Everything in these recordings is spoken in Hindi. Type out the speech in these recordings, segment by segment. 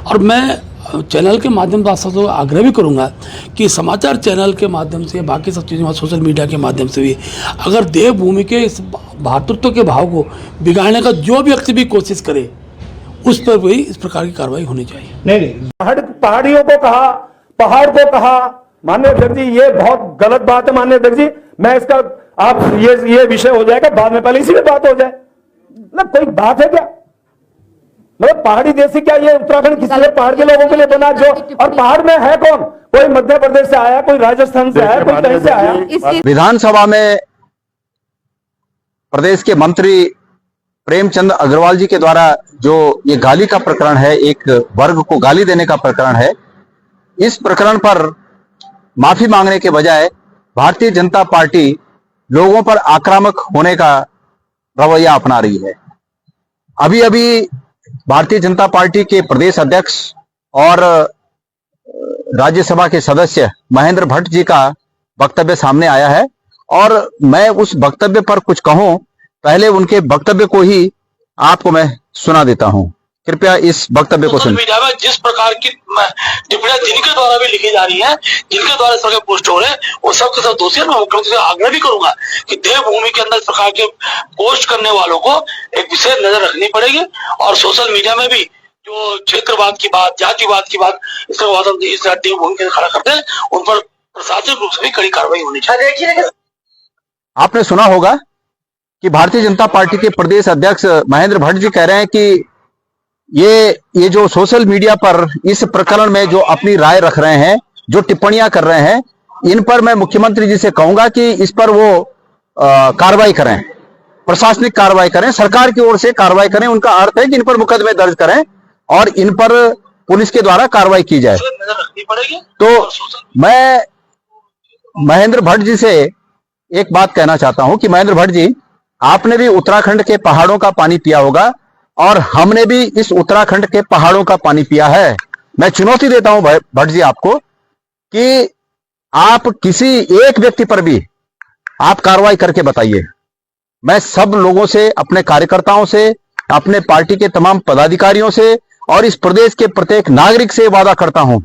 और मैं चैनल के माध्यम से आप सबसे आग्रह भी करूंगा कि समाचार चैनल के माध्यम से, बाकी सब चीज़ों, सोशल मीडिया के माध्यम से भी अगर देवभूमि के इस भातृत्व के भाव को बिगाड़ने का जो व्यक्ति भी कोशिश करे उस पर भी इस प्रकार की कार्रवाई होनी चाहिए। नहीं, पहाड़ियों को कहा, पहाड़ को कहा, माननीय अध्यक्ष जी ये बहुत गलत बात है। माननीय अध्यक्ष जी मैं इसका आप ये विषय हो जाएगा बाद में, पहले इसी में बात हो जाए ना, कोई बात है क्या? मतलब पहाड़ी देशी क्या ये उत्तराखंड किसी पहाड़ के लोगों के लिए बना जो, और पहाड़ में है कौन? कोई मध्य प्रदेश से आया, कोई राजस्थान से आया, कोई कहीं से आया। विधानसभा में प्रदेश के मंत्री प्रेमचंद अग्रवाल जी के द्वारा जो ये गाली का प्रकरण है, एक वर्ग को गाली देने का प्रकरण है, इस प्रकरण पर माफी मांगने के बजाय भारतीय जनता पार्टी लोगों पर आक्रामक होने का रवैया अपना रही है। अभी अभी भारतीय जनता पार्टी के प्रदेश अध्यक्ष और राज्यसभा के सदस्य महेंद्र भट्ट जी का वक्तव्य सामने आया है और मैं उस वक्तव्य पर कुछ कहूं, पहले उनके वक्तव्य को ही आपको मैं सुना देता हूं। कृपया इस वक्तव्य को सुनिए। मीडिया में जिस प्रकार की टिप्पणियां जिनके द्वारा भी लिखी जा रही हैं, जिनके द्वारा इस प्रकार पोस्ट हो रहे हैं, वो सब के सब दोषी हैं। मैं मुख्यमंत्री से आग्रह भी करूंगा कि देवभूमि के अंदर इस प्रकार के पोस्ट करने वालों को एक विशेष नजर रखनी पड़ेगी और सोशल मीडिया में भी जो क्षेत्रवाद की बात, जातिवाद की बात इस देवभूमि के खड़ा करते हैं, उन पर प्रशासनिक रूप से भी कड़ी कार्रवाई होनी चाहिए। आपने सुना होगा कि भारतीय जनता पार्टी के प्रदेश अध्यक्ष महेंद्र भट्ट जी कह रहे हैं कि ये जो सोशल मीडिया पर इस प्रकरण में जो अपनी राय रख रहे हैं, जो टिप्पणियां कर रहे हैं, इन पर मैं मुख्यमंत्री जी से कहूंगा कि इस पर वो कार्रवाई करें, प्रशासनिक कार्रवाई करें, सरकार की ओर से कार्रवाई करें। उनका अर्थ है कि इन पर मुकदमे दर्ज करें और इन पर पुलिस के द्वारा कार्रवाई की जाए। तो मैं महेंद्र भट्ट जी से एक बात कहना चाहता हूं कि महेंद्र भट्ट जी, आपने भी उत्तराखंड के पहाड़ों का पानी पिया होगा और हमने भी इस उत्तराखंड के पहाड़ों का पानी पिया है। मैं चुनौती देता हूं भट्ट जी आपको कि आप किसी एक व्यक्ति पर भी आप कार्रवाई करके बताइए। मैं सब लोगों से, अपने कार्यकर्ताओं से, अपने पार्टी के तमाम पदाधिकारियों से और इस प्रदेश के प्रत्येक नागरिक से वादा करता हूं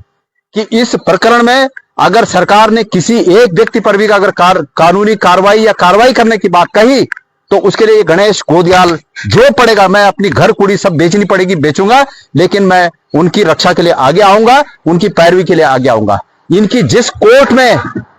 कि इस प्रकरण में अगर सरकार ने किसी एक व्यक्ति पर भी अगर कानूनी कार्रवाई या कार्रवाई करने की बात कही तो उसके लिए गणेश गोदियाल जो पड़ेगा, मैं अपनी घर कुड़ी सब बेचनी पड़ेगी बेचूंगा, लेकिन मैं उनकी रक्षा के लिए आगे आऊंगा, उनकी पैरवी के लिए आगे आऊंगा। इनकी जिस कोर्ट में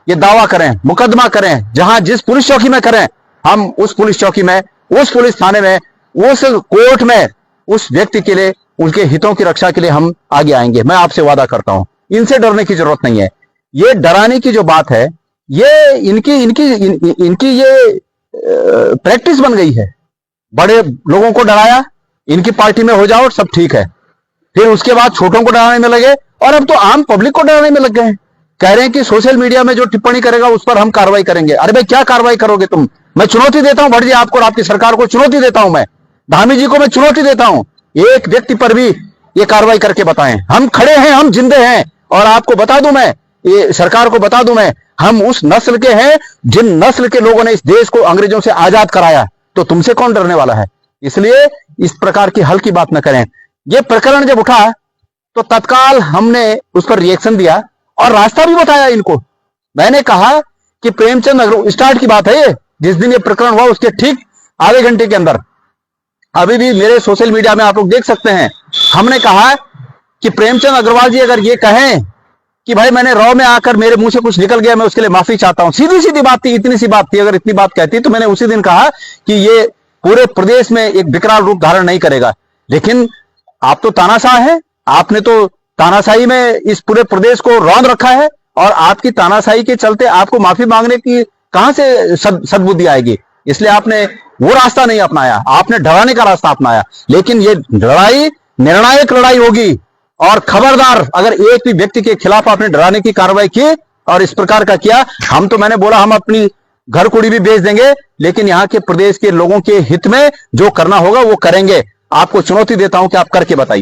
ये दावा करें, मुकदमा करें, जहां जिस पुलिस चौकी में करें, हम उस पुलिस चौकी में, उस पुलिस थाने में, उस कोर्ट में उस व्यक्ति के लिए, उनके हितों की रक्षा के लिए हम आगे आएंगे। मैं आपसे वादा करता हूं, इनसे डरने की जरूरत नहीं है। ये डराने की जो बात है, ये इनकी ये प्रैक्टिस बन गई है। बड़े लोगों को डराया, इनकी पार्टी में हो जाओ सब ठीक है, फिर उसके बाद छोटों को डराने में लगे और अब तो आम पब्लिक को डराने में लग गए हैं। कह रहे हैं कि सोशल मीडिया में जो टिप्पणी करेगा उस पर हम कार्रवाई करेंगे। अरे भाई, क्या कार्रवाई करोगे तुम? मैं चुनौती देता हूं भट्ट जी आपको और आपकी सरकार को चुनौती देता हूं। मैं धामी जी को मैं चुनौती देता हूं, एक व्यक्ति पर भी ये कार्रवाई करके बताएं। हम खड़े हैं, हम जिंदे हैं और आपको बता दूं मैं, ये सरकार को बता दूं मैं, हम उस नस्ल के हैं जिन नस्ल के लोगों ने इस देश को अंग्रेजों से आजाद कराया। तो तुमसे कौन डरने वाला है? इसलिए इस प्रकार की हल्की बात न करें। यह प्रकरण जब उठा तो तत्काल हमने उस पर रिएक्शन दिया और रास्ता भी बताया इनको। मैंने कहा कि प्रेमचंद अग्रवाल, स्टार्ट की बात है ये, जिस दिन ये प्रकरण हुआ उसके ठीक आधे घंटे के अंदर, अभी भी मेरे सोशल मीडिया में आप लोग देख सकते हैं, हमने कहा कि प्रेमचंद अग्रवाल जी अगर ये कहें कि भाई मैंने रॉ में आकर मेरे मुंह से कुछ निकल गया, मैं उसके लिए माफी चाहता हूं, सीधी सीधी बात थी, इतनी सी बात थी। अगर इतनी बात कहती तो मैंने उसी दिन कहा कि ये पूरे प्रदेश में एक विकराल रूप धारण नहीं करेगा। लेकिन आप तो तानाशाह हैं, आपने तो तानाशाही में इस पूरे प्रदेश को रौंद रखा है और आपकी तानाशाही के चलते आपको माफी मांगने की कहां से सद्बुद्धि आएगी? इसलिए आपने वो रास्ता नहीं अपनाया, आपने डराने का रास्ता अपनाया। लेकिन ये लड़ाई निर्णायक लड़ाई होगी और खबरदार अगर एक भी व्यक्ति के खिलाफ आपने डराने की कार्रवाई की और इस प्रकार का किया, हम तो, मैंने बोला, हम अपनी घर कुड़ी भी बेच देंगे, लेकिन यहां के प्रदेश के लोगों के हित में जो करना होगा वो करेंगे। आपको चुनौती देता हूं कि आप करके बताइए।